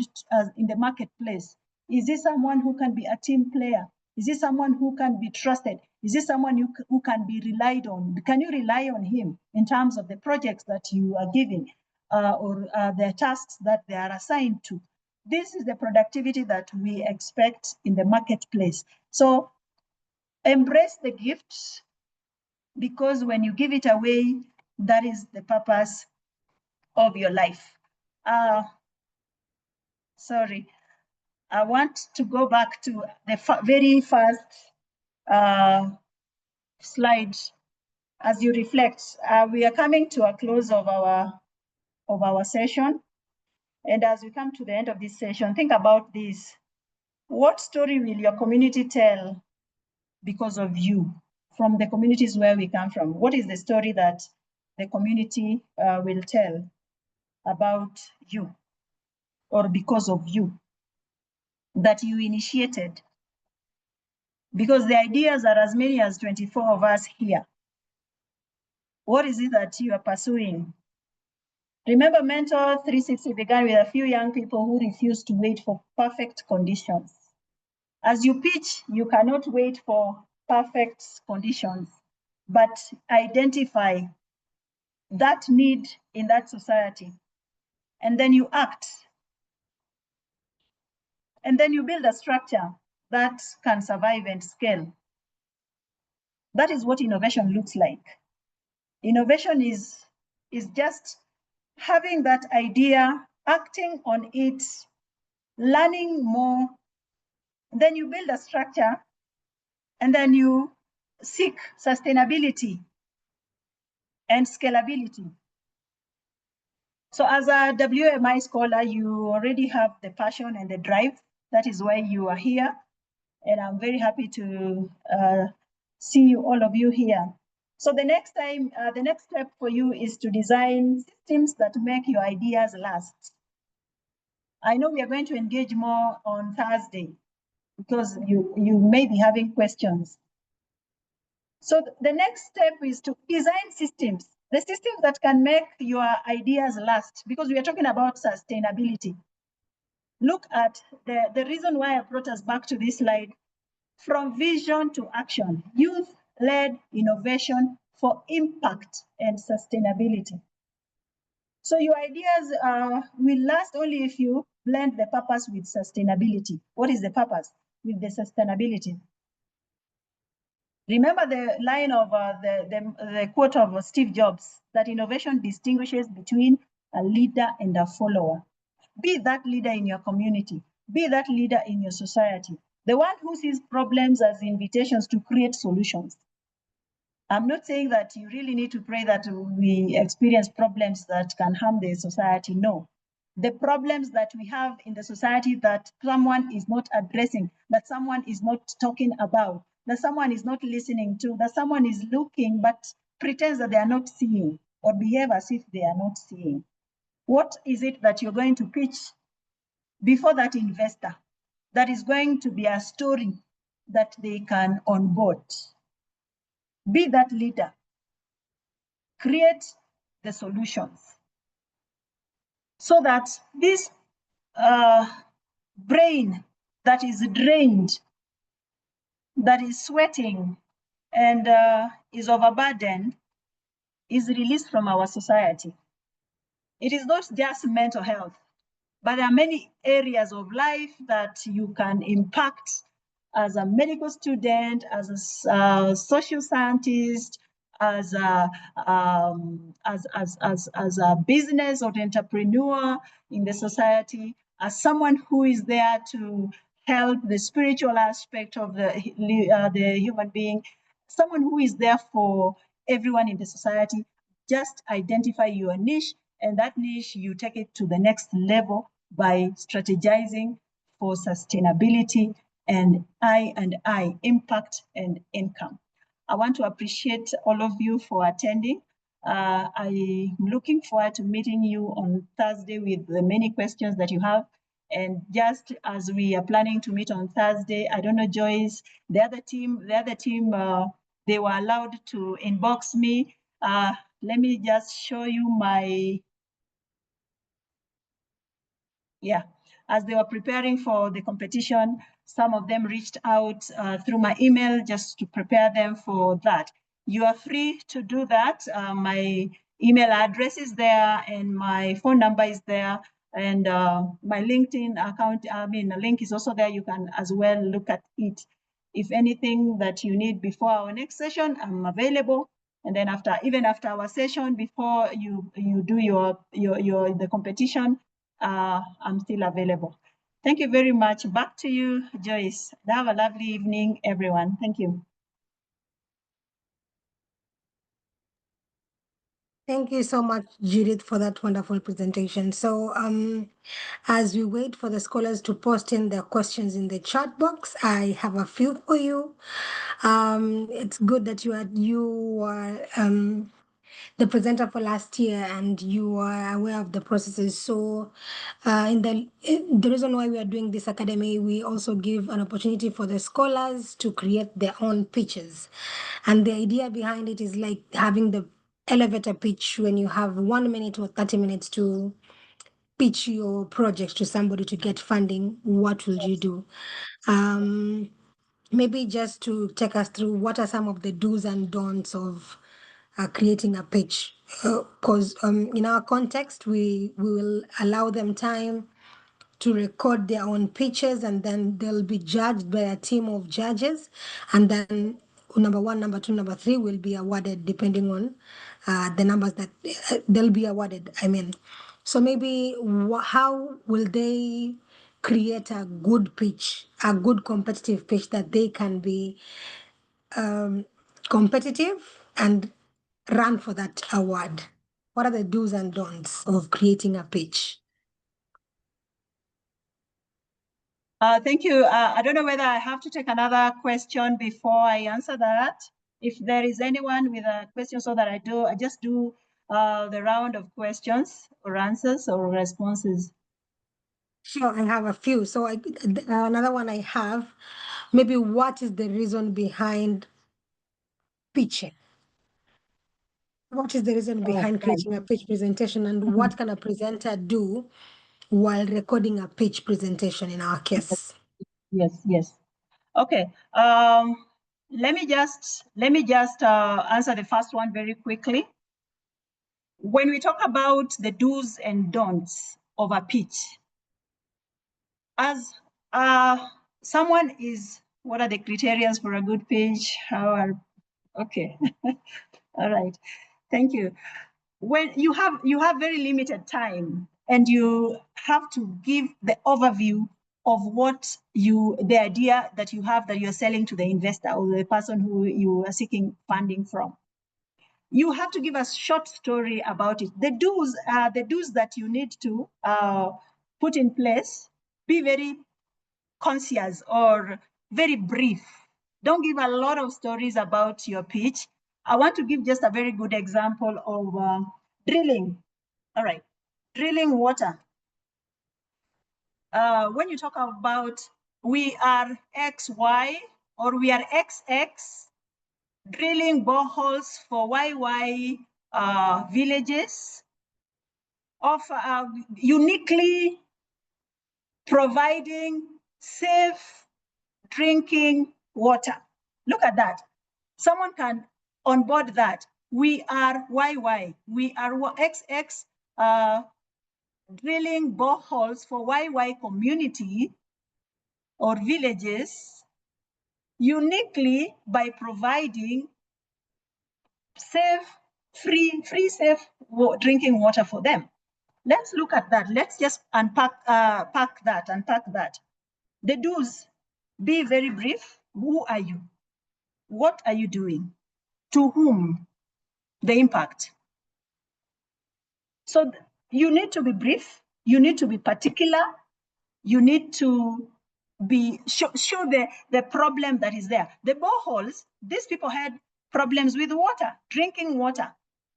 in the marketplace. Is this someone who can be a team player? Is this someone who can be trusted? Is this someone who can be relied on? Can you rely on him in terms of the projects that you are giving or the tasks that they are assigned to? This is the productivity that we expect in the marketplace. So embrace the gifts, because when you give it away, that is the purpose of your life. Sorry, I want to go back to the very first slide. As you reflect, we are coming to a close of our session. And as we come to the end of this session, think about this. What story will your community tell because of you, from the communities where we come from? What is the story that the community will tell about you or because of you that you initiated? Because the ideas are as many as 24 of us here. What is it that you are pursuing? Remember, Mentor 360 began with a few young people who refused to wait for perfect conditions. As you pitch, you cannot wait for perfect conditions, but identify that need in that society. And then you act. And then you build a structure that can survive and scale. That is what innovation looks like. Innovation is just having that idea, acting on it, learning more. Then you build a structure, and then you seek sustainability and scalability. So as a WMI scholar, you already have the passion and the drive. That is why you are here. And I'm very happy to see you, all of you here. So the next time, the next step for you is to design systems that make your ideas last. I know we are going to engage more on Thursday because you may be having questions. So the next step is to design systems, the systems that can make your ideas last, because we are talking about sustainability. Look at the reason why I brought us back to this slide. From vision to action, youth-led innovation for impact and sustainability. So your ideas will last only if you blend the purpose with sustainability. What is the purpose? With the sustainability. Remember the line of the quote of Steve Jobs, that innovation distinguishes between a leader and a follower. Be that leader in your community. Be that leader in your society. The one who sees problems as invitations to create solutions. I'm not saying that you really need to pray that we experience problems that can harm the society. No. the problems that we have in the society that someone is not addressing, that someone is not talking about, that someone is not listening to, that someone is looking but pretends that they are not seeing or behave as if they are not seeing. What is it that you're going to pitch before that investor that is going to be a story that they can onboard? Be that leader. Create the solutions so that this brain that is drained, that is sweating and is overburdened, is released from our society. It is not just mental health, but there are many areas of life that you can impact as a medical student, as a social scientist, as a business or entrepreneur in the society, as someone who is there to help the spiritual aspect of the human being, someone who is there for everyone in the society. Just identify your niche, and that niche you take it to the next level by strategizing for sustainability and I impact and income. I want to appreciate all of you for attending. I'm looking forward to meeting you on Thursday with the many questions that you have. And just as we are planning to meet on Thursday, I don't know, Joyce, the other team, they were allowed to inbox me. Let me just show you my, yeah. As they were preparing for the competition, some of them reached out through my email just to prepare them for that. You are free to do that. My email address is there and my phone number is there, and my LinkedIn account, the link is also there. You can as well look at it. If anything that you need before our next session, I'm available. And then even after our session, before you do the competition, I'm still available. Thank you very much. Back to you, Joyce. Have a lovely evening, everyone. Thank you. Thank you so much, Judith, for that wonderful presentation. So as we wait for the scholars to post in their questions in the chat box, I have a few for you. It's good that you are the presenter for last year and you are aware of the processes. So the reason why we are doing this academy, we also give an opportunity for the scholars to create their own pitches. And the idea behind it is like having the elevator pitch when you have 1 minute or 30 minutes to pitch your project to somebody to get funding. What will you do? Maybe just to take us through what are some of the do's and don'ts of creating a pitch, because in our context we will allow them time to record their own pitches, and then they'll be judged by a team of judges, and then number one, number two, number three will be awarded depending on the numbers that they'll be awarded. So maybe how will they create a good pitch, a good competitive pitch that they can be competitive and run for that award? What are the do's and don'ts of creating a pitch? Thank you. I don't know whether I have to take another question before I answer that. If there is anyone with a question, so that I just do the round of questions or answers or responses. Sure, I have a few. So another one I have, maybe what is the reason behind pitching? What is the reason Oh, behind right. creating a pitch presentation, and Mhm. what can a presenter do while recording a pitch presentation in our case? Yes, yes. Okay. Let me just answer the first one very quickly. When we talk about the do's and don'ts of a pitch, as someone is, what are the criteria for a good pitch? Okay. All right. Thank you. When you have very limited time and you have to give the overview of the idea that you have that you're selling to the investor or the person who you are seeking funding from. You have to give us a short story about it. The do's that you need to put in place. Be very conscious or very brief. Don't give a lot of stories about your pitch. I want to give just a very good example of drilling. All right, drilling water. When you talk about we are XY or we are XX, drilling boreholes for YY villages, of uniquely providing safe drinking water. Look at that. Someone can onboard that. We are YY. We are XX drilling boreholes for YY community or villages uniquely by providing safe, free safe drinking water for them. Let's look at that. Let's just unpack that. The do's, be very brief. Who are you? What are you doing? To whom? The impact. So you need to be brief. You need to be particular. You need to be show the problem that is there. The boreholes, these people had problems with water, drinking water.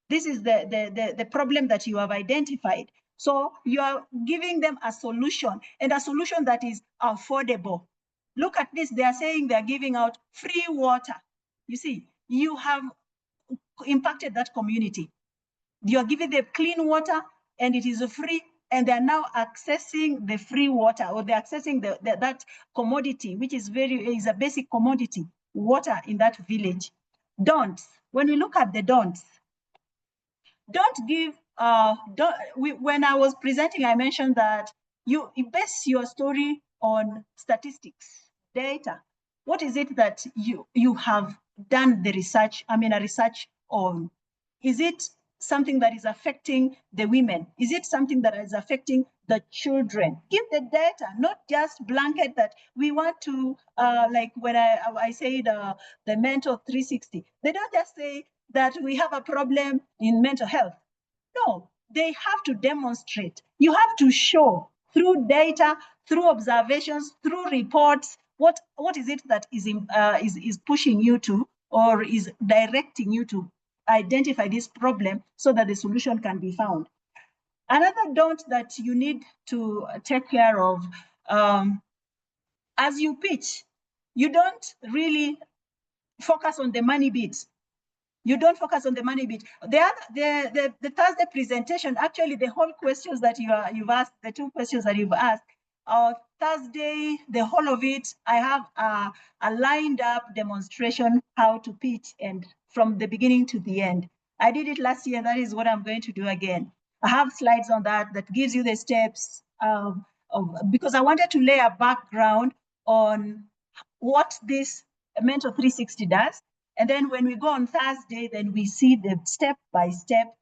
This is the problem that you have identified. So you are giving them a solution, and a solution that is affordable. Look at this. They are saying they are giving out free water. You see, you have impacted that community. You are giving them clean water, and it is free, and they are now accessing the free water, or they're accessing that commodity, which is a basic commodity, water in that village. Don'ts. When we look at the don'ts, don't give, when I was presenting, I mentioned that you base your story on statistics, data. What is it that you have done the research, a research on? Is it something that is affecting the women? Is it something that is affecting the children? Give the data, not just blanket that we want to, like when I say the mental 360, they don't just say that we have a problem in mental health. No, they have to demonstrate. You have to show through data, through observations, through reports, what is it that is pushing you to, or is directing you to identify this problem so that the solution can be found. Another don't that you need to take care of, as you pitch, you don't really focus on the money bit. You don't focus on the money bit. The Thursday presentation, actually the whole questions that you've asked, the two questions that you've asked, Thursday, the whole of it, I have a lined up demonstration how to pitch, and from the beginning to the end. I did it last year, and that is what I'm going to do again. I have slides on that gives you the steps, because I wanted to lay a background on what this Mentor 360 does. And then when we go on Thursday, then we see the step-by-step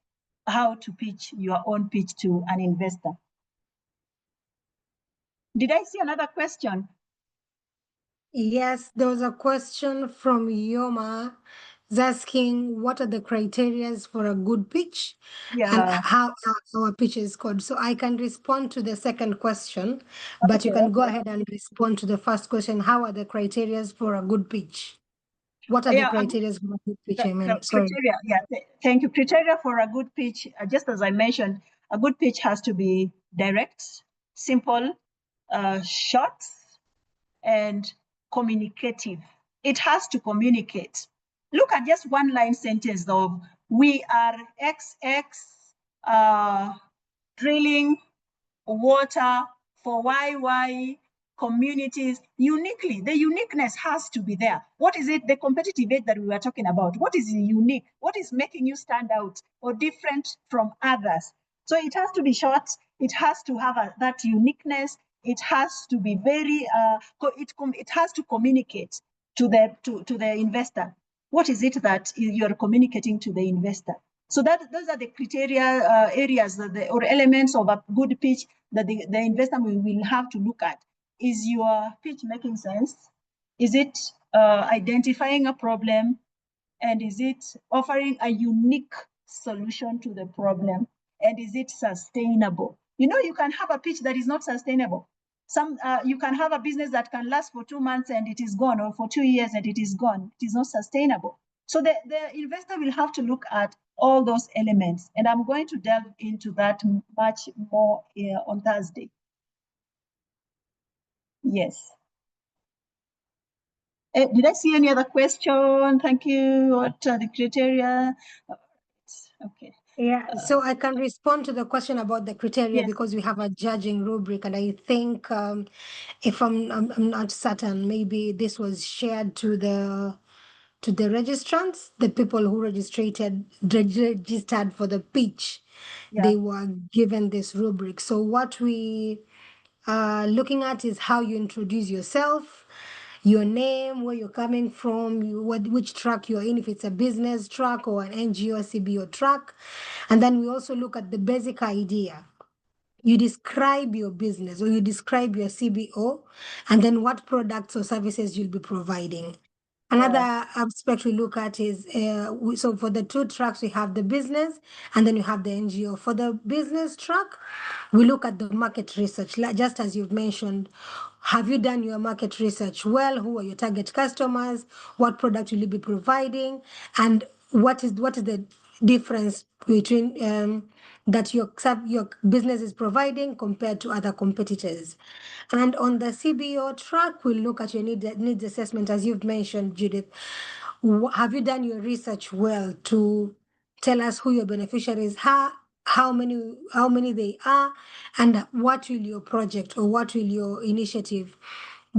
how to pitch your own pitch to an investor. Did I see another question? Yes, there was a question from Yoma asking what are the criteria for a good pitch, and how our pitch is called. So I can respond to the second question, but you can go ahead and respond to the first question. How are the criteria for a good pitch? What are the criteria for a good pitch? Criteria, thank you. Criteria for a good pitch, just as I mentioned, a good pitch has to be direct, simple, short, and communicative. It has to communicate. Look at just one line sentence of we are XX drilling water for YY communities uniquely. The uniqueness has to be there. What is it, the competitive edge that we were talking about? What is unique? What is making you stand out or different from others? So it has to be short. It has to have that uniqueness. It has to be very, it has to communicate to the investor. What is it that you're communicating to the investor? So those are the criteria areas or elements of a good pitch that the investor will have to look at. Is your pitch making sense? Is it identifying a problem? And is it offering a unique solution to the problem? And is it sustainable? You know, you can have a pitch that is not sustainable. You can have a business that can last for 2 months and it is gone, or for 2 years and it is gone. It is not sustainable. So the investor will have to look at all those elements. And I'm going to delve into that much more on Thursday. Yes. Did I see any other question? Thank you. What are the criteria? Okay. Yeah, so I can respond to the question about the criteria Yes. because we have a judging rubric, and I think if I'm not certain, maybe this was shared to the registrants, the people who registered for the pitch. Yeah. They were given this rubric. So what we are looking at is how you introduce yourself, your name, where you're coming from, which track you're in, if it's a business track or an NGO CBO track. And then we also look at the basic idea. You describe your business or you describe your CBO, and then what products or services you'll be providing. Another aspect we look at is so for the two tracks, we have the business and then you have the NGO. For the business track, we look at the market research, just as you've mentioned. Have you done your market research well? Who are your target customers? What product will you be providing? And what is the difference between that your business is providing compared to other competitors? And on the CBO track, we'll look at your needs assessment, as you've mentioned, Judith. Have you done your research well to tell us who your beneficiaries are, how many they are, and what will your project or what will your initiative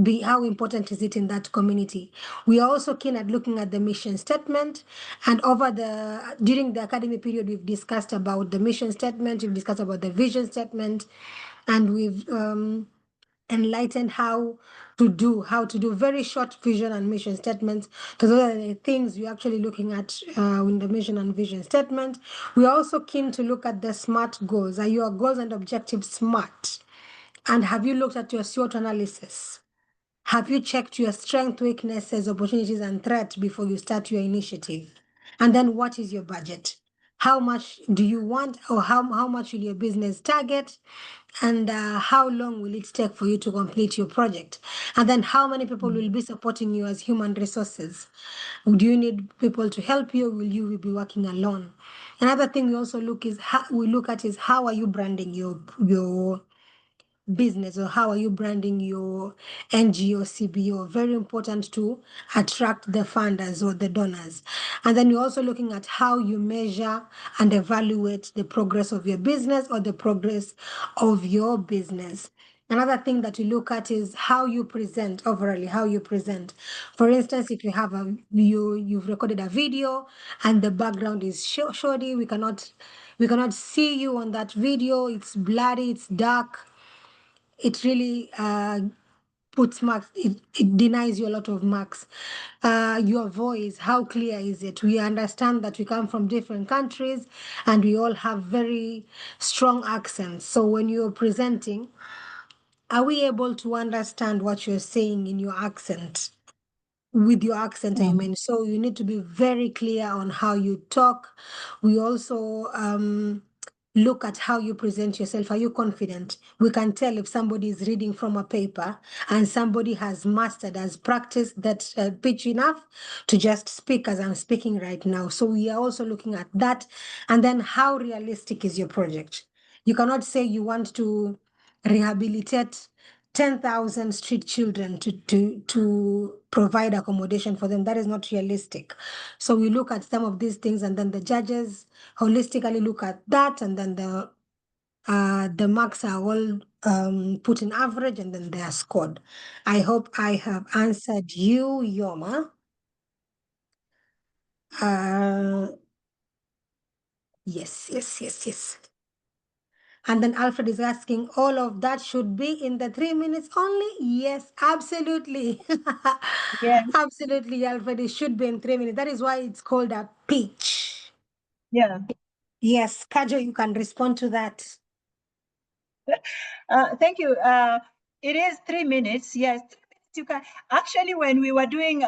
be, how important is it in that community? We are also keen at looking at the mission statement, and during the academy period, we've discussed about the mission statement, we've discussed about the vision statement, and we've enlightened how to do very short vision and mission statements. So those are the things we're actually looking at in the mission and vision statement. We are also keen to look at the SMART goals. Are your goals and objectives SMART? And have you looked at your SWOT analysis? Have you checked your strengths, weaknesses, opportunities, and threats before you start your initiative? And then what is your budget? How much do you want, or how much will your business target? And how long will it take for you to complete your project? And then how many people will be supporting you as human resources? Do you need people to help you? Will you be working alone? Another thing we also look at is how are you branding your business, or how are you branding your NGO, CBO? Very important to attract the funders or the donors. And then you're also looking at how you measure and evaluate the progress of your business or the progress of your business. Another thing that you look at is how you present overall, how you present. For instance, if you have you've recorded a video and the background is shoddy, we cannot see you on that video. It's blurry, it's dark. It really puts marks, it denies you a lot of marks. Your voice, how clear is it? We understand that we come from different countries and we all have very strong accents. So when you're presenting, are we able to understand what you're saying in your accent? With your accent, I mean. So you need to be very clear on how you talk. We also look at how you present yourself. Are you confident? We can tell if somebody is reading from a paper and somebody has practiced that pitch enough to just speak as I'm speaking right now. So we are also looking at that. And then how realistic is your project? You cannot say you want to rehabilitate 10,000 street children to provide accommodation for them. That is not realistic. So we look at some of these things, and then the judges holistically look at that, and then the marks are all put in average, and then they are scored. I hope I have answered you, Yoma. Yes. And then Alfred is asking, all of that should be in the 3 minutes only? Yes, absolutely. Yes. Absolutely, Alfred, it should be in 3 minutes. That is why it's called a pitch. Yeah. Yes, Kajo, you can respond to that. Thank you. It is 3 minutes. Yes, 3 minutes. You can actually, when we were doing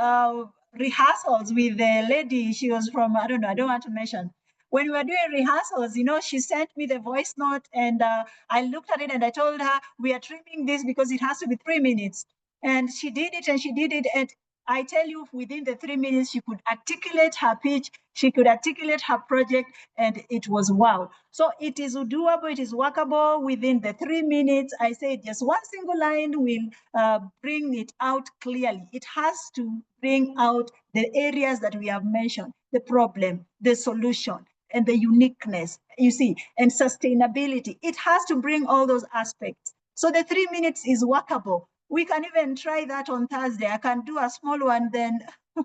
rehearsals with the lady. She was from, I don't know, I don't want to mention. When we were doing rehearsals, she sent me the voice note, and I looked at it and I told her, we are trimming this because it has to be 3 minutes. And she did it, and she did it. And I tell you, within the 3 minutes, she could articulate her pitch, she could articulate her project, and it was wow. So it is doable, it is workable within the 3 minutes. I said just one single line will bring it out clearly. It has to bring out the areas that we have mentioned, the problem, the solution, and the uniqueness, you see, and sustainability. It has to bring all those aspects. So the 3 minutes is workable. We can even try that on Thursday. I can do a small one, then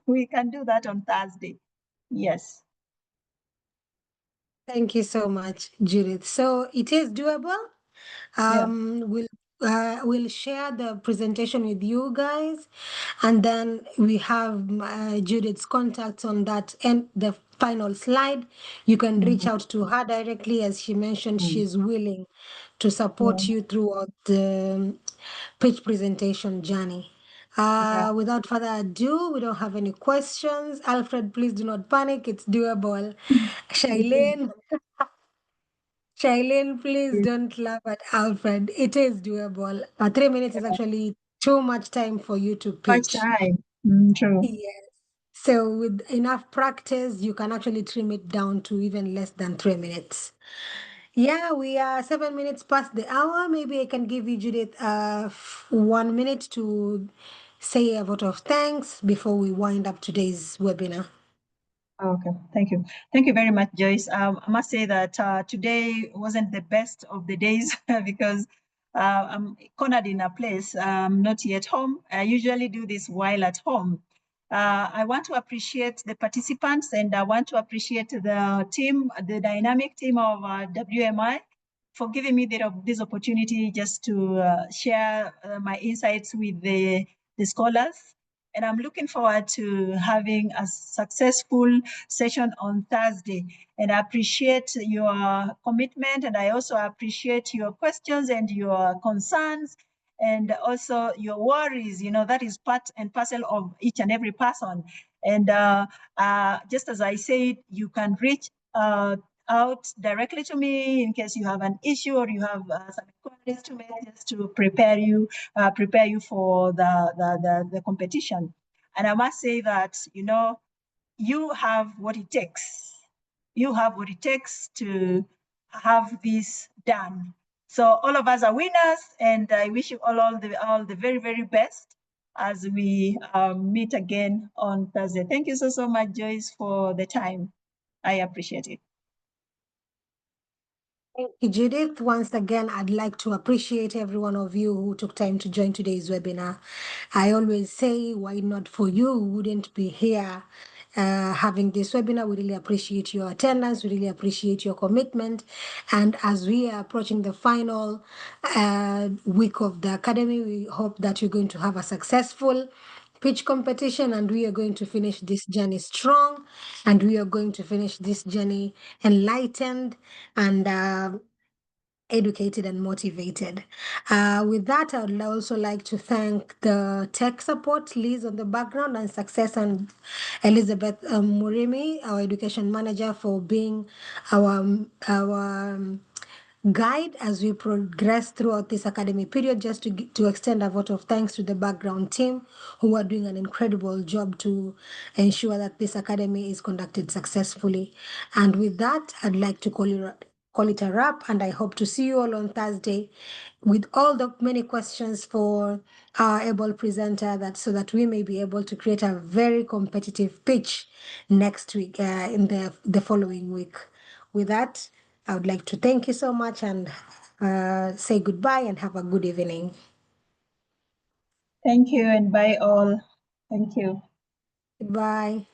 we can do that on Thursday. Yes. Thank you so much, Judith. So it is doable. Yeah. We'll share the presentation with you guys, and then we have Judith's contacts on that and the final slide. You can reach Mhm. out to her directly. As she mentioned, Mm. she's willing to Yeah. support you throughout the pitch presentation journey. Yeah. Without further ado, we don't have any questions. Alfred, please do not panic. It's doable. Shailene, Shailene, please don't laugh at Alfred. It is doable. 3 minutes is actually too much time for you to Much pitch. time. True. Yes. So with enough practice, you can actually trim it down to even less than 3 minutes. Yeah, we are 7 minutes past the hour. Maybe I can give you, Judith, 1 minute to say a vote of thanks before we wind up today's webinar. Okay, thank you. Thank you very much, Joyce. I must say that today wasn't the best of the days because I'm cornered in a place. I'm not yet home. I usually do this while at home. I want to appreciate the participants, and I want to appreciate the team, the dynamic team of WMI, for giving me this opportunity just to share my insights with the scholars. And I'm looking forward to having a successful session on Thursday. And I appreciate your commitment, and I also appreciate your questions and your concerns and also your worries. That is part and parcel of each and every person. And just as I said, you can reach out directly to me in case you have an issue or you have some inquiries to make, just to prepare you for the competition. And I must say that you have what it takes. You have what it takes to have this done. So all of us are winners, and I wish you all the very, very best as we meet again on Thursday. Thank you so much, Joyce, for the time. I appreciate it. Thank you, Judith. Once again, I'd like to appreciate every one of you who took time to join today's webinar. I always say, why not for you? We wouldn't be here having this webinar. We really appreciate your attendance. We really appreciate your commitment. And as we are approaching the final week of the academy, we hope that you're going to have a successful pitch competition, and we are going to finish this journey strong, and we are going to finish this journey enlightened and educated and motivated. With that, I would also like to thank the tech support, Liz on the background, and Success, and Elizabeth Murimi, our education manager, for being our guide as we progress throughout this academic period, just to extend a vote of thanks to the background team who are doing an incredible job to ensure that this academy is conducted successfully. And with that, I'd like to call it a wrap, and I hope to see you all on Thursday with all the many questions for our able presenter, that so that we may be able to create a very competitive pitch next week, in the following week. With that, I would like to thank you so much and say goodbye and have a good evening. Thank you, and bye all. Thank you. Goodbye.